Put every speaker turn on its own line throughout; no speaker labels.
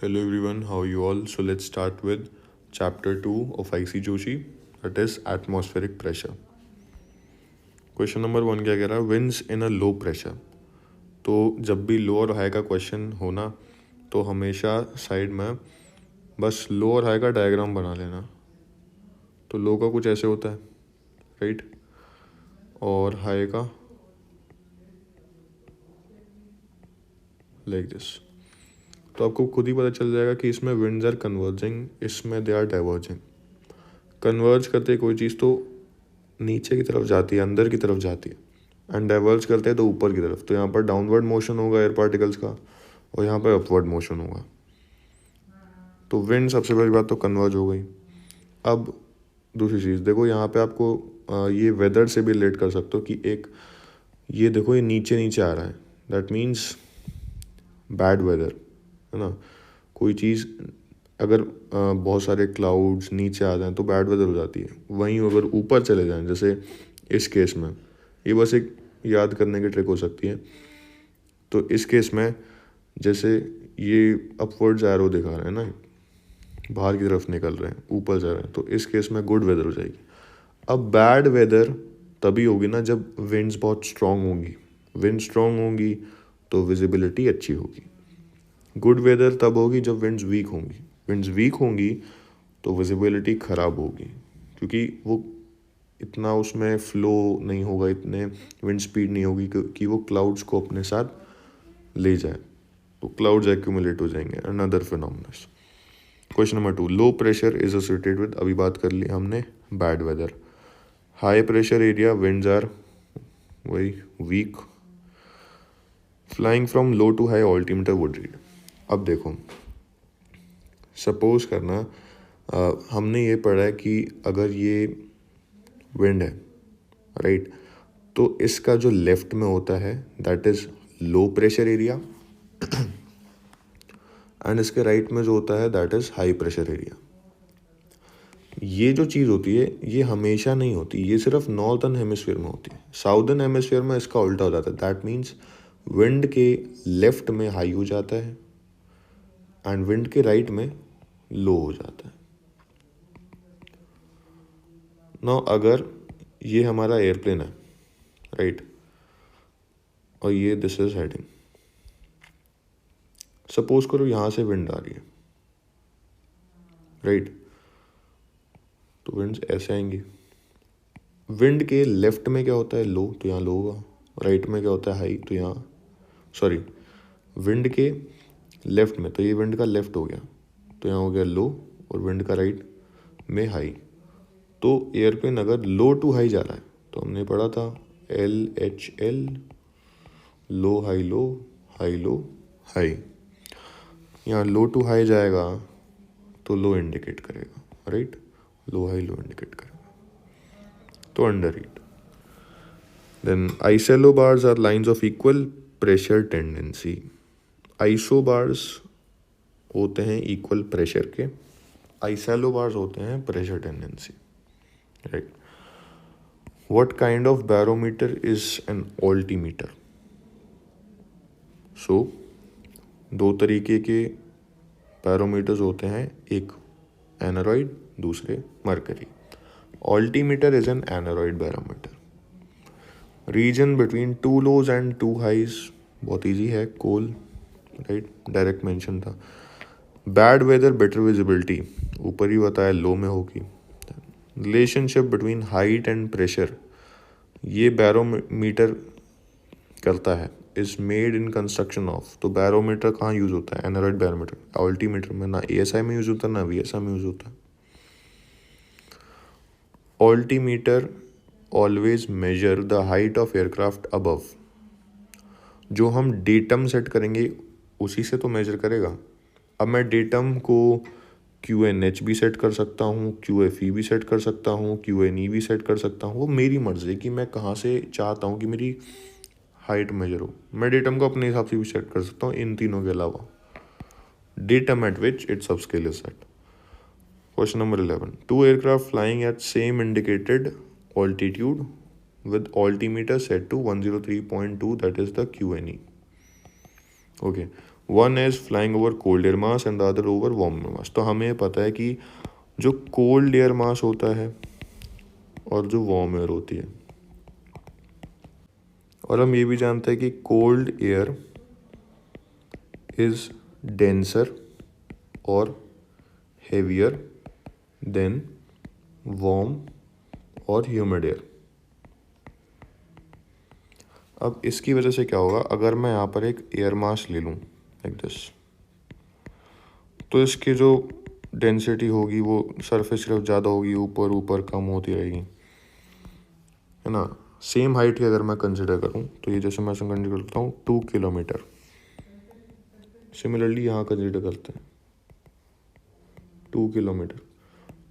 Hello everyone, how are you all? So let's start with chapter 2 of IC Joshi, that is atmospheric pressure. Question number 1 क्या कह रहा है? Winds इन अ low pressure. तो जब भी लो और हाई का क्वेश्चन होना तो हमेशा साइड में बस लो और हाई का डायग्राम बना लेना. तो लो का कुछ ऐसे होता है, राइट, और हाई का लाइक दिस. तो आपको खुद ही पता चल जाएगा कि इसमें विंड्स आर कन्वर्जिंग, इसमें दे आर डाइवर्जिंग. कन्वर्ज करते कोई चीज़ तो नीचे की तरफ जाती है, अंदर की तरफ जाती है, एंड डाइवर्ज करते हैं तो ऊपर की तरफ. तो यहाँ पर डाउनवर्ड मोशन होगा एयर पार्टिकल्स का और यहाँ पर अपवर्ड मोशन होगा. तो विंड सबसे पहली बात तो कन्वर्ज हो गई. अब दूसरी चीज़ देखो, यहाँ पे आपको ये वेदर से भी रिलेट कर सकते हो कि एक ये देखो, ये नीचे नीचे आ रहा है, दैट मीन्स बैड वेदर, है ना. कोई चीज़ अगर बहुत सारे क्लाउड्स नीचे आ जाएं तो बैड वेदर हो जाती है. वहीं अगर ऊपर चले जाएं, जैसे इस केस में, ये बस एक याद करने की ट्रिक हो सकती है. तो इस केस में जैसे ये अपवर्ड्स एरो दिखा रहे हैं ना, बाहर की तरफ निकल रहे हैं, ऊपर जा रहे हैं, तो इस केस में गुड वेदर हो जाएगी. अब बैड वेदर तभी होगी ना जब विंड्स बहुत स्ट्रांग होंगी. विंड स्ट्रांग होंगी तो विजिबिलिटी अच्छी होगी. गुड वेदर तब होगी जब विंड्स वीक होंगी. विंड्स वीक होंगी तो विजिबिलिटी ख़राब होगी, क्योंकि वो इतना उसमें फ्लो नहीं होगा, इतने विंड स्पीड नहीं होगी कि वो क्लाउड्स को अपने साथ ले जाए. तो क्लाउड्स एक्यूमुलेट हो जाएंगे. Another phenomenons. Question number 2, low pressure is associated with, अभी बात कर ली हमने, bad weather. High pressure area winds are वही weak. Flying from low to high altimeter would read. अब देखो, सपोज करना हमने ये पढ़ा है कि अगर ये विंड है, राइट, तो इसका जो लेफ्ट में होता है that is low pressure area, and इसके राइट में जो होता है that is high pressure area. ये जो चीज़ होती है ये हमेशा नहीं होती, ये सिर्फ नॉर्थर्न हेमिस्फीयर में होती है. साउदर्न हेमिस्फीयर में इसका उल्टा हो जाता है. दैट मीन्स विंड के लेफ्ट में हाई हो जाता है एंड विंड के राइट में लो हो जाता है. नाउ अगर ये हमारा एयरप्लेन है, राइट, और ये दिस इज हेडिंग, सपोज करो यहाँ से विंड आ रही है, राइट, तो विंड्स ऐसे आएंगी. विंड के लेफ्ट में क्या होता है? लो, तो यहाँ लो होगा. राइट में क्या होता है? हाई, तो यहाँ, सॉरी, विंड के लेफ्ट में, तो ये विंड का लेफ्ट हो गया, तो यहाँ हो गया लो, और विंड का राइट में हाई. तो एयरप्लेन अगर लो टू हाई जा रहा है तो हमने पढ़ा था LHL, low high low, high low high. यहाँ लो टू हाई जाएगा तो लो इंडिकेट करेगा, right, low high low indicate करेगा, तो under heat. Then isobars are lines of equal pressure tendency. Isobars होते हैं इक्वल प्रेशर के, आइसोबार्स होते हैं pressure tendency, right. What kind of barometer is an altimeter? So दो तरीके के बैरोमीटर्स होते हैं, एक एनोरॉइड, दूसरे mercury. Altimeter is an एनोरॉइड barometer. Region between two lows and two highs, बहुत इजी है, कोल, राइट, डायरेक्ट मेंशन था. बैड वेदर बेटर विजिबिलिटी, ऊपर ही बताया लो में होगी. Relationship between height and pressure, ये बैरोमीटर करता है, is made in construction of. तो बैरोमीटर कहाँ यूज होता है? एनोरॉइड बैरोमीटर. ऑल्टीमीटर में ना ASI में यूज होता है ना VSI में यूज होता है. Altimeter always measure the height of aircraft above. जो हम डेटम सेट करेंगे उसी से तो मेजर करेगा. अब मैं डेटम को QNH भी सेट कर सकता हूँ, QFE भी सेट कर सकता हूँ, QNE भी सेट कर सकता हूँ. वो मेरी मर्जी है कि मैं कहाँ से चाहता हूँ कि मेरी हाइट मेजर हो. मैं डेटम को अपने हिसाब से भी सेट कर सकता हूँ इन तीनों के अलावा. Datum at which its sub scale is set. Question number 11, two aircraft flying at same indicated altitude with altimeter set to 103.2, that is the QNE. Okay, one is flying over cold air mass and the other over warm air मास। तो हमें पता है कि जो cold air मास होता है और जो वार्म एयर होती है, और हम ये भी जानते हैं कि कोल्ड एयर इज़ डेंसर और हेवियर देन वार्म और ह्यूमिड एयर। अब इसकी वजह से क्या होगा, अगर मैं यहाँ पर एक एयर मास ले लूँ लाइक दिस, तो इसकी जो डेंसिटी होगी वो सरफेस की तरफ ज़्यादा होगी, ऊपर ऊपर कम होती रहेगी, है ना। सेम हाइट की अगर मैं कंसिडर करूँ तो ये जैसे मैं कंसिडर करता हूँ 2 किलोमीटर, सिमिलरली यहाँ कंसिडर करते हैं 2 किलोमीटर,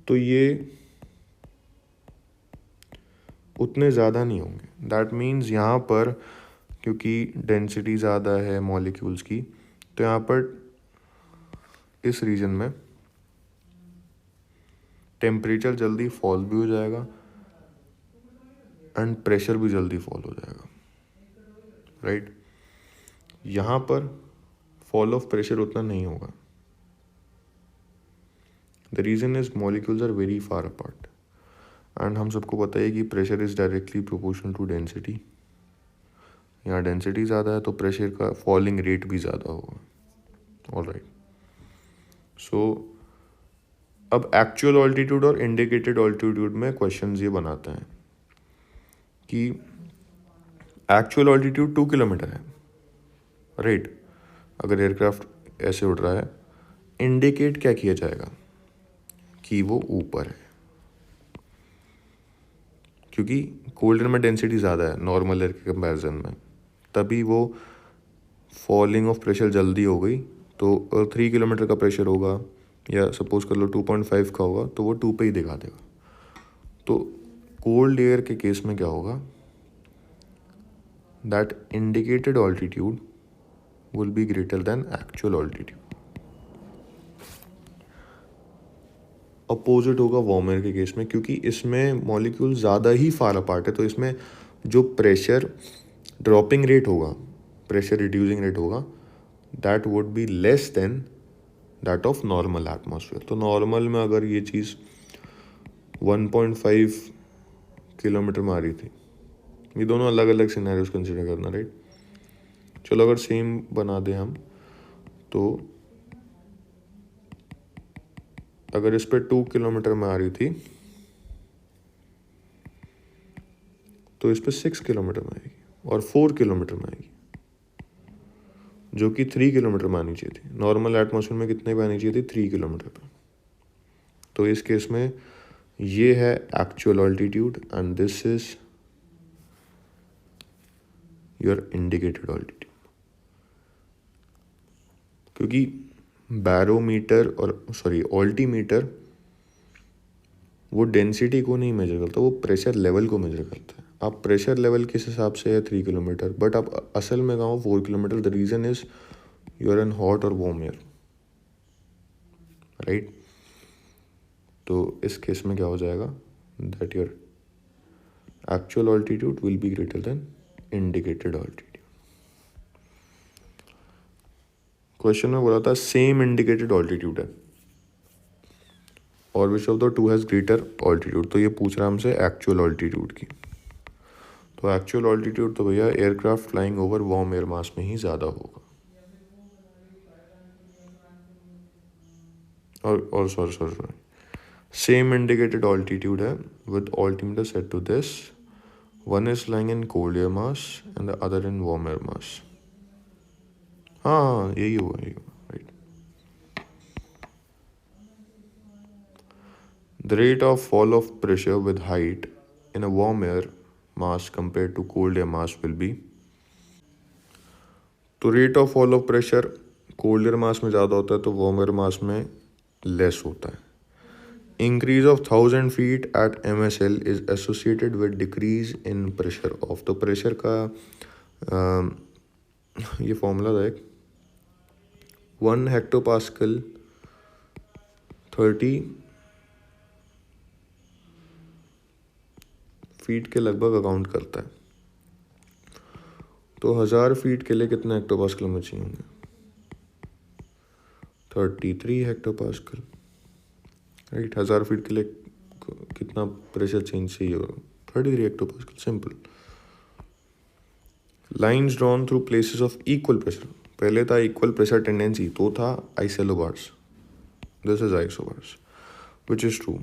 तो ये उतने ज़्यादा नहीं होंगे। दैट मीन्स यहाँ पर क्योंकि डेंसिटी ज़्यादा है मॉलिक्यूल्स की, तो यहाँ पर इस रीजन में टेम्परेचर जल्दी फॉल भी हो जाएगा एंड प्रेशर भी जल्दी फॉल हो जाएगा, राइट। यहाँ पर फॉल ऑफ प्रेशर उतना नहीं होगा। The reason is molecules are very far apart and हम सबको पता है कि pressure is directly proportional to density. यहाँ डेंसिटी ज़्यादा है तो प्रेशर का फॉलिंग रेट भी ज़्यादा होगा। ऑलराइट, सो अब एक्चुअल ऑल्टीट्यूड और इंडिकेटेड ऑल्टीट्यूड में क्वेश्चंस ये बनाते हैं कि एक्चुअल ऑल्टीट्यूड 2 किलोमीटर है, राइट। अगर एयरक्राफ्ट ऐसे उड़ रहा है, इंडिकेट क्या किया जाएगा कि वो ऊपर है, क्योंकि कोल्ड एयर में डेंसिटी ज़्यादा है नॉर्मल एयर के कंपैरिजन में, तभी वो फॉलिंग ऑफ प्रेशर जल्दी हो गई। तो 3 किलोमीटर का प्रेशर होगा या सपोज कर लो 2.5 का होगा तो वो 2 पे ही दिखा देगा। तो कोल्ड एयर के केस में क्या होगा, that indicated altitude will be greater then actual altitude. Opposite होगा वार्म एयर के केस में, क्योंकि इसमें मॉलिक्यूल ज़्यादा ही फार अपार्ट है, तो इसमें जो प्रेशर ड्रॉपिंग रेट होगा, प्रेशर रिड्यूसिंग रेट होगा, that would be less then that of normal atmosphere. तो नॉर्मल में अगर ये चीज़ 1.5 किलोमीटर में आ रही थी, ये दोनों अलग अलग सिनेरियोज कंसिडर करना, राइट। चलो अगर सेम बना दें हम, तो अगर इस पे 2 किलोमीटर में आ रही थी तो इस पे 6 किलोमीटर में आएगी और 4 किलोमीटर में आएगी, जो कि 3 किलोमीटर में आनी चाहिए थी। नॉर्मल एटमॉस्फेयर में कितने पे आनी चाहिए थी, 3 किलोमीटर पे। तो इस केस में ये है actual altitude and this is your indicated altitude. क्योंकि बैरोमीटर और ऑल्टीमीटर वो डेंसिटी को नहीं मेजर करता, वो प्रेशर लेवल को मेजर करता है। आप प्रेशर लेवल किस हिसाब से है 3 किलोमीटर, बट आप असल में कहाँ 4 kilometre. The reason is you are in hot और वार्म एयर, राइट। तो इस केस में क्या हो जाएगा, that your actual altitude will be greater than indicated altitude. Question में बोला था सेम इंडिकेटेड ऑल्टीट्यूड है और which of the two has greater altitude. तो ये पूछ रहा है हमसे एक्चुअल ऑल्टीट्यूड की। तो एक्चुअल ऑल्टीट्यूड तो भैया aircraft flying over warm air mass में ही ज़्यादा होगा। और सॉरी सेम इंडिकेटेड ऑल्टीट्यूड है with altimeter set to this, one is flying in cold air mass and the other in warm air mass. हाँ यही हुआ right. The rate of fall of pressure with height in a warm air mass compare to cold air mass will be. तो rate of fall of pressure cold air mass में ज़्यादा होता है तो warm air mass में less होता है। Increase of 1000 feet at MSL is associated with decrease in pressure of. तो प्रेशर का ये फॉर्मूला था एक, 1 हेक्टोपास्कल 30 फीट के लगभग अकाउंट करता है। तो 1000 फीट के लिए कितने हेक्टोपास्कल में चाहिए होंगे, 33 हेक्टोपास्कल, राइट। 1000 फीट के लिए कितना प्रेशर चेंज चाहिए होगा? 33 hectopascal, simple. Lines drawn through places of equal pressure, पहले था इक्वल प्रेशर टेंडेंसी, तो था isobars, this is isobars, which is true.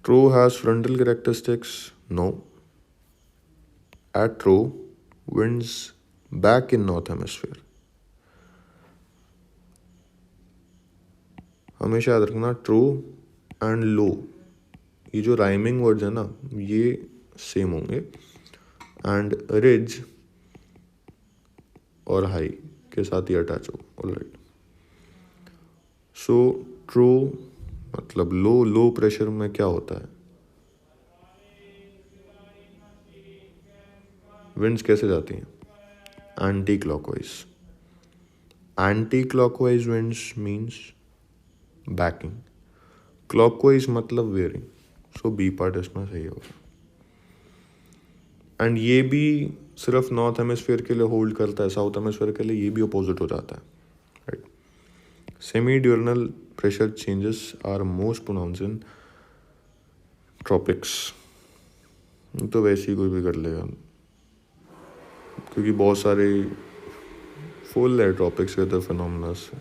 True has frontal characteristics? No. At true, winds back in north hemisphere. हमेशा याद रखना true and low, ये जो rhyming words है ना ये सेम होंगे, एंड रिज और हाई के साथ ही अटैच हो, ऑलराइट। सो ट्रू मतलब लो प्रेशर में क्या होता है, विंड्स कैसे जाती हैं? Anti clockwise. Anti clockwise winds means banking, clockwise मतलब वेयरिंग, सो बी पार्ट इसमें सही होगा। एंड ये भी सिर्फ नॉर्थ हेमिस्फीयर के लिए होल्ड करता है, साउथ हेमिस्फीयर के लिए ये भी अपोजिट हो जाता है, right. Semi diurnal pressure changes are most pronounce in tropics, तो वैसे ही कोई भी कर लेगा क्योंकि बहुत सारे फुल है ट्रॉपिक्स वेदर फिनोमेना से।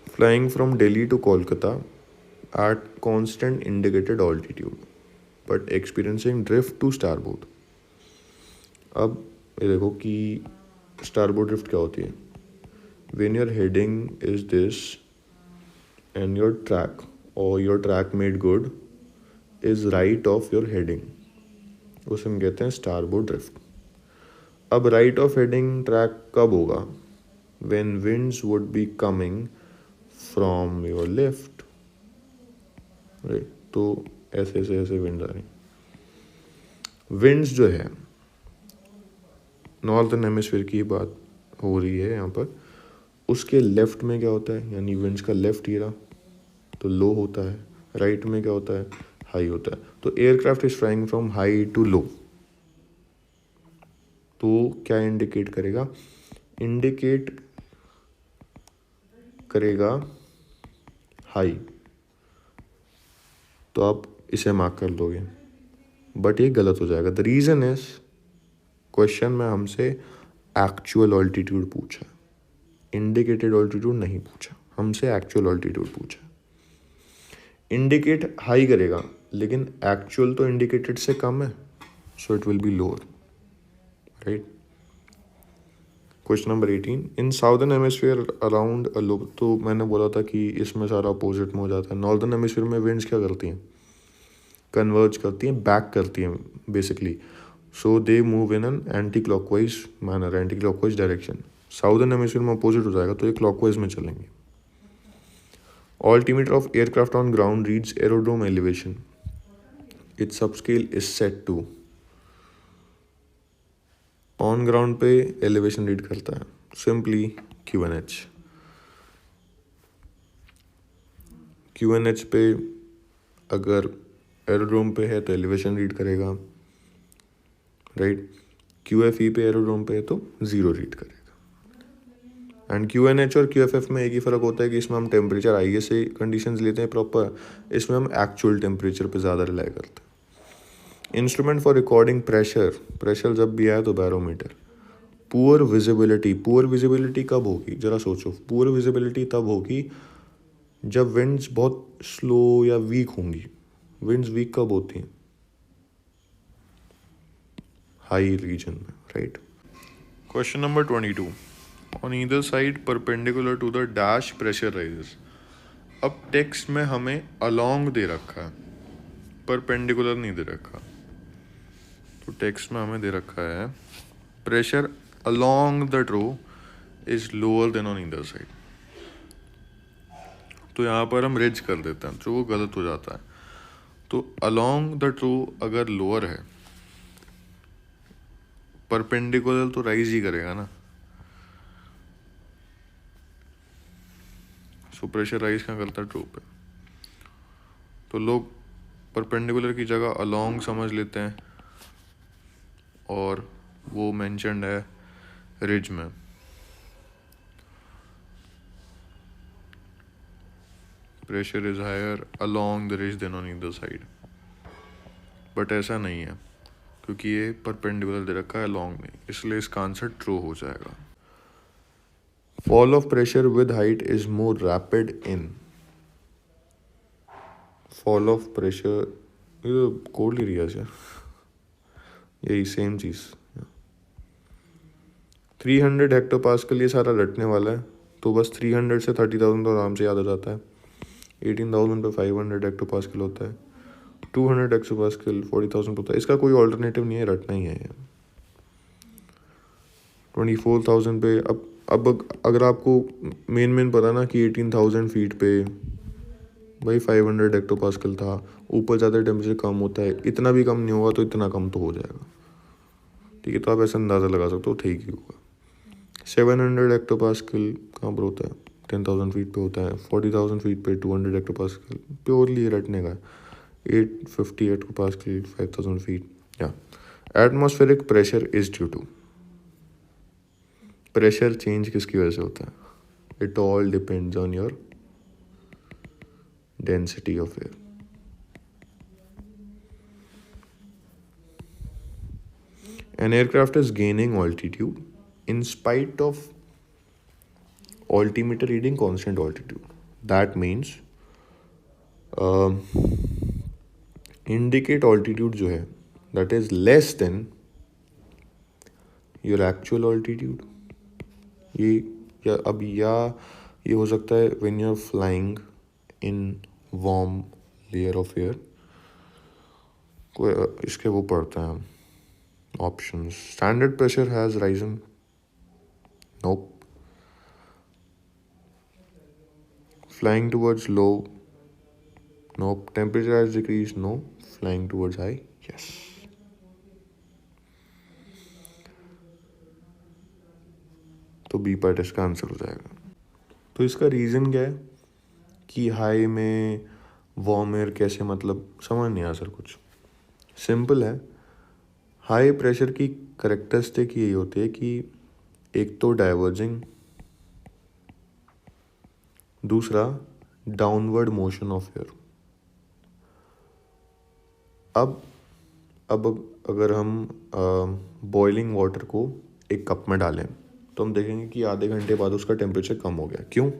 Flying from Delhi to Kolkata at constant indicated altitude but experiencing drift to starboard. अब ये देखो कि स्टारबोर्ड ड्रिफ्ट क्या होती है। When your heading is this and your track और your track made good is right of your heading, उसे हम कहते हैं स्टारबोर्ड ड्रिफ्ट। अब राइट ऑफ हेडिंग ट्रैक कब होगा? When winds would be coming from your left, right. तो ऐसे विंड्स आ रही। विंड्स जो है नॉर्थर्न हेमिस्फीयर की बात हो रही है यहाँ पर, उसके लेफ्ट में क्या होता है, यानी विंड्स का लेफ्ट ईरा तो लो होता है, राइट में क्या होता है, हाई होता है। तो aircraft is flying from high to low, तो क्या इंडिकेट करेगा? इंडिकेट करेगा हाई, तो आप इसे मार्क कर दोगे, बट ये गलत हो जाएगा। द रीज़न इज क्वेश्चन में हमसे एक्चुअल ऑल्टीट्यूड पूछा, इंडिकेटेड ऑल्टीट्यूड नहीं पूछा, हमसे एक्चुअल ऑल्टीट्यूड पूछा। इंडिकेट हाई करेगा लेकिन एक्चुअल तो इंडिकेटेड से कम है, so it will be lower, right. Question number 18, in southern hemisphere around a low, तो मैंने बोला था कि इसमें सारा अपोजिट में हो जाता है। नॉर्दर्न हेमिस्फीयर में विंड्स क्या करती हैं? कन्वर्ज करती हैं, बैक करती हैं basically, so they move in an anti clockwise manner, anti clockwise direction. Southern hemisphere में अपोजिट हो जाएगा तो ये क्लॉकवाइज में चलेंगे। Altimeter of aircraft on ground reads aerodrome elevation. Its subscale is set to, on ground पे elevation read करता है सिंपली QNH। QNH पे अगर एरोड्रोम पे है तो एलिवेशन रीड करेगा, राइट। QFE पे एरोड्रोम पे है तो 0 रीड करेगा। एंड QNH और QFF में एक ही फ़र्क होता है कि इसमें हम टेम्परेचर IS से कंडीशंस लेते हैं प्रॉपर, इसमें हम एक्चुअल टेम्परेचर पे ज़्यादा रिलाई करते हैं। इंस्ट्रूमेंट फॉर रिकॉर्डिंग प्रेशर जब भी आए तो बैरोमीटर। पुअर विजिबिलिटी कब होगी? जरा सोचो, पुअर विजिबिलिटी तब होगी जब विंड्स बहुत स्लो या वीक होंगी। विंड्स वीक कब होती हैं? हाई रीजन में, right. Question number 22, on either side perpendicular to the dash pressure rises. अब टेक्स्ट में हमें अलोंग दे रखा है, परपेंडिकुलर नहीं दे रखा। तो टेक्स्ट में हमें दे रखा है pressure along the true is lower than on either side, तो यहाँ पर हम रिज कर देते हैं, तो वो गलत हो जाता है। तो अलोंग द ट्रू अगर लोअर है, परपेंडिकुलर तो राइज ही करेगा ना, सो प्रेशर राइज क्या करता है? ट्रू पे। तो लोग परपेंडिकुलर की जगह अलोंग समझ लेते हैं और वो मेंशन्ड है रिज में। Pressure is higher along the ridge than on either side, but ऐसा नहीं है क्योंकि ये परपेंडिकुलर दे रखा है अलोंग नहीं, इसलिए इसका आंसर ट्रू हो जाएगा। Fall of pressure with height is more rapid in, fall of pressure cold area से, यही सेम चीज़। 300 हेक्टोपास्कल ये सारा रटने वाला है, तो बस 300 से 30,000 तो आराम से याद आ जाता है। 18,000 पे 500 हेक्टोपास्कल होता है, 200 हेक्टोपास्कल 40,000 होता है। इसका कोई ऑल्टरनेटिव नहीं है, रटना ही है ये। 24,000 पे अब अगर आपको मेन पता ना कि 18,000 फीट पे भाई 500 हेक्टोपास्कल था, ऊपर ज़्यादा टेम्परेचर कम होता है, इतना भी कम नहीं होगा तो इतना कम तो हो जाएगा, ठीक है। तो आप ऐसा अंदाज़ा लगा सकते हो, ठीक ही होगा। 700 हेक्टोपास्कल कहाँ पर होता है? 10,000 फीट पे होता है। 40,000 फीट पे 200 हेक्टोपास्कल, प्योरली रटने का। 850 हेक्टोपास्कल 5,000 फीट। या atmospheric pressure is due to, pressure change किसकी वजह से होता है? It all depends on your density of air. An aircraft is gaining altitude in spite of altimeter reading constant altitude. That means indicate altitude जो है that is less than your actual altitude. या ये हो सकता है when you're flying in warm layer of air, कोई इसके वो पढ़ते हैं options. Standard pressure has risen. Nope. Flying towards low. Nope. Temperature has decreased. No. Flying towards high. Yes. तो बी पार्ट इसका आंसर हो जाएगा। तो इसका रीज़न क्या है कि हाई में वार्म एयर कैसे, मतलब समझ नहीं आया सर कुछ। सिंपल है, हाई प्रेशर की करेक्टरिस्टिक यही होती है कि एक तो डाइवर्जिंग, दूसरा डाउनवर्ड मोशन ऑफ एयर। अब अगर हम बॉइलिंग वाटर को एक कप में डालें तो हम देखेंगे कि आधे घंटे बाद उसका टेम्परेचर कम हो गया। क्यों?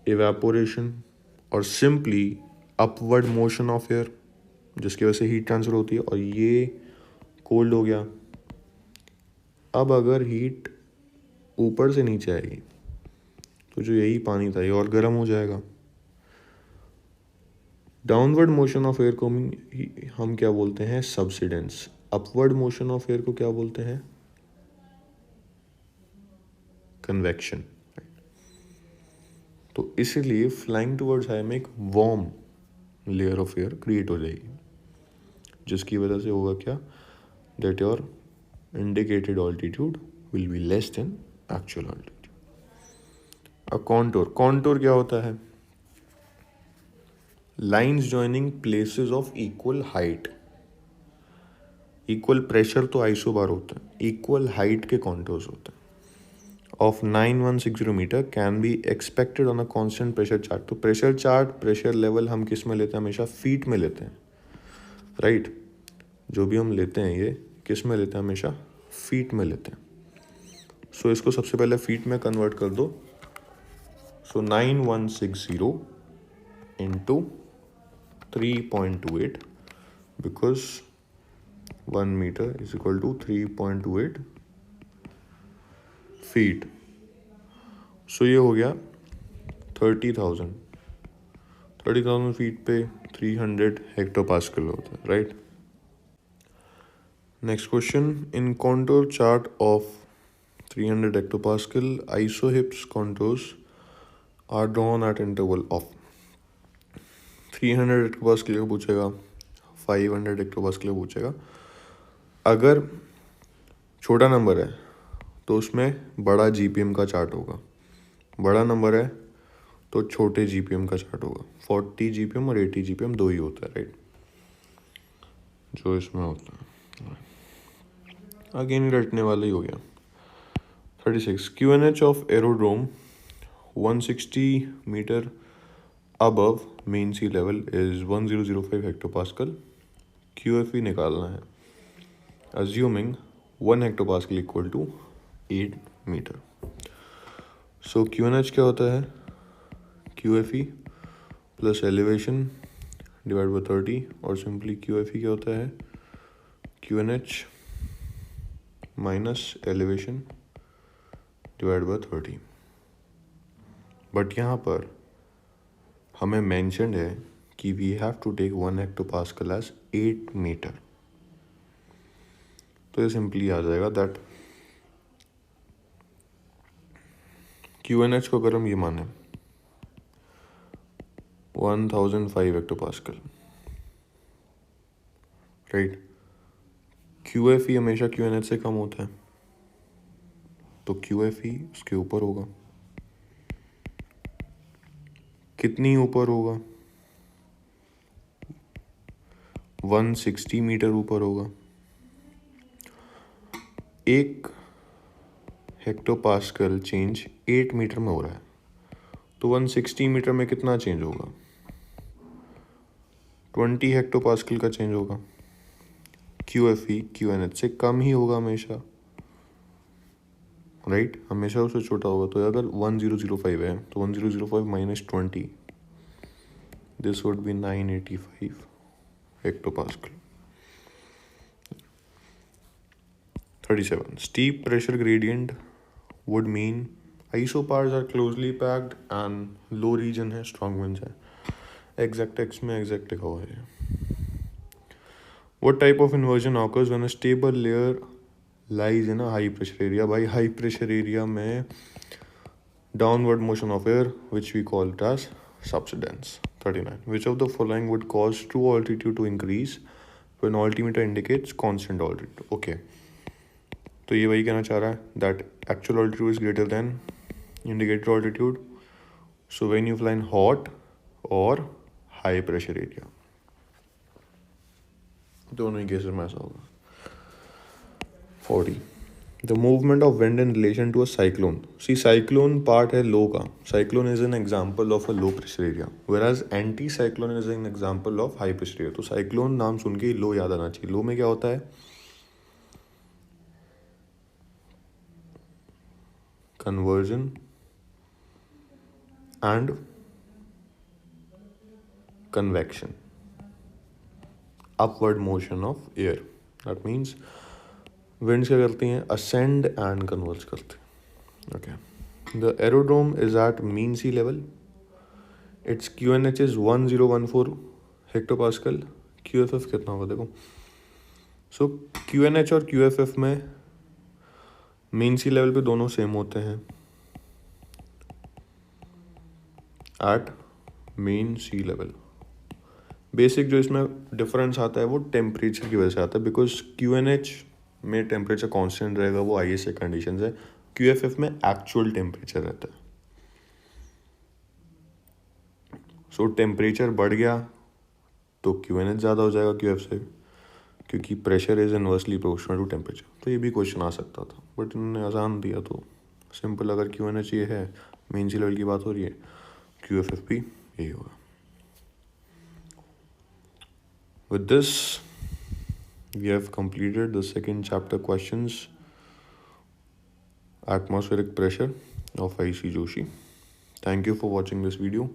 इवेपोरेशन और simply upward motion of air, जिसकी वजह से हीट ट्रांसफर होती है, और ये कोल्ड हो गया। अब अगर हीट ऊपर से नीचे आएगी तो जो यही पानी था ये और गर्म हो जाएगा। डाउनवर्ड मोशन ऑफ एयर को हम क्या बोलते हैं? Subsidence. Upward motion of air को क्या बोलते हैं? कन्वेक्शन। तो इसीलिए फ्लाइंग टुवर्ड्स हाई में एक warm layer of air create हो जाएगी, जिसकी वजह से होगा क्या? That your indicated altitude will be less than actual altitude. अब कॉन्टूर क्या होता है? Lines joining places of equal height. Equal pressure तो आइसोबार होता है, इक्वल हाइट के कॉन्टूर्स होते हैं of 9160 metre can be expected on a constant pressure chart. तो प्रेशर चार्ट, प्रेशर लेवल हम किस में लेते हैं? हमेशा फीट में लेते हैं, राइट? जो भी हम लेते हैं ये किस में लेते हैं? हमेशा फीट में लेते हैं। सो इसको सबसे पहले फीट में कन्वर्ट कर दो। So 9160 into 3.28 because 1 meter is equal to 3.28 feet. So ये हो गया 30,000 फीट पे 300 हेक्टोपास्कल होता है, right? Next question, in contour chart of 300 hectopascal isohypse contours are drawn at interval of 300 hectopascal का पूछेगा, 500 हेक्टोपास्कल का पूछेगा। अगर छोटा नंबर है तो उसमें बड़ा जीपीएम का चार्ट होगा, बड़ा नंबर है तो छोटे जीपीएम का चार्ट होगा। 40 जीपीएम और 80 जीपीएम दो ही होता है, राइट? जो इसमें होता है। अगेन रटने वाला ही हो गया। 36 QNH of aerodrome 160 meter above mean sea level is 1005 hectopascal. QFE निकालना है, assuming 1 hectopascal equal to 8 meter. So QNH क्या होता है? QFE plus elevation divide by 30, और सिंपली QFE क्या होता है? QNH minus elevation divide by 30. But यहाँ पर हमें मैंशनड है कि we have to take 1 hectopascal as 8 metre. तो ये सिंपली आ जाएगा दैट QNH को अगर हम ये माने 1005 हेक्टोपास्कल, राइट. QFE हमेशा QNH से कम होता है, तो QFE उसके ऊपर होगा. कितनी ऊपर होगा? 160 मीटर ऊपर होगा. 1 हेक्टोपास्कल चेंज 8 मीटर में हो रहा है, तो 160 मीटर में कितना चेंज होगा? 20 हेक्टोपास्कल का चेंज होगा. QFE QNH से कम ही होगा हमेशा, राइट. हमेशा उससे छोटा होगा. तो अगर 1005 है तो 1005 minus 20, this would be 985 hectopascal. 37. Steep pressure gradient would mean isobars are closely packed and low region है, strong winds है. Exact text में exact लिखा हुआ है. What type of inversion occurs when a stable layer lies in a high pressure area? भाई high pressure area में downward motion of air, which we call it as subsidence. 39. Which of the following would cause true altitude to increase when altimeter indicates constant altitude? Okay. तो ये वही कहना चाह रहा है that actual altitude is greater than indicated altitude. So when you fly in hot or high pressure area, दोनों ही cases में ऐसा होगा. 40. The movement of wind in relation to a cyclone. See, cyclone part है low का. Cyclone is an example of a low pressure area, whereas anti-cyclone is an example of high pressure area. तो cyclone नाम सुन के low याद आना चाहिए. low में क्या होता है? Conversion and convection, upward motion of air. That means winds क्या करती हैं? ascend and converge करते हैं. Okay. The aerodrome is at mean sea level. Its QNH is 1014 hectopascal. QFF कितना होगा देखो. So QNH और QFF में मीन सी लेवल पे दोनों सेम होते हैं. एट मीन सी लेवल बेसिक जो इसमें डिफरेंस आता है वो टेम्परेचर की वजह से आता है, बिकॉज QNH में टेम्परेचर कांस्टेंट रहेगा, वो ISA कंडीशन है. QFF में एक्चुअल टेम्परेचर रहता है. सो टेम्परेचर बढ़ गया तो QNH ज़्यादा हो जाएगा QF से, क्योंकि pressure is inversely proportional to temperature. तो ये भी क्वेश्चन आ सकता था, बट इन्होंने आसान दिया. तो सिंपल, अगर QNH ये है, मेन सी लेवल की बात हो रही है, QFF भी यही होगा. With this we have completed the second chapter questions, atmospheric pressure of IC Joshi. Thank you for watching this video.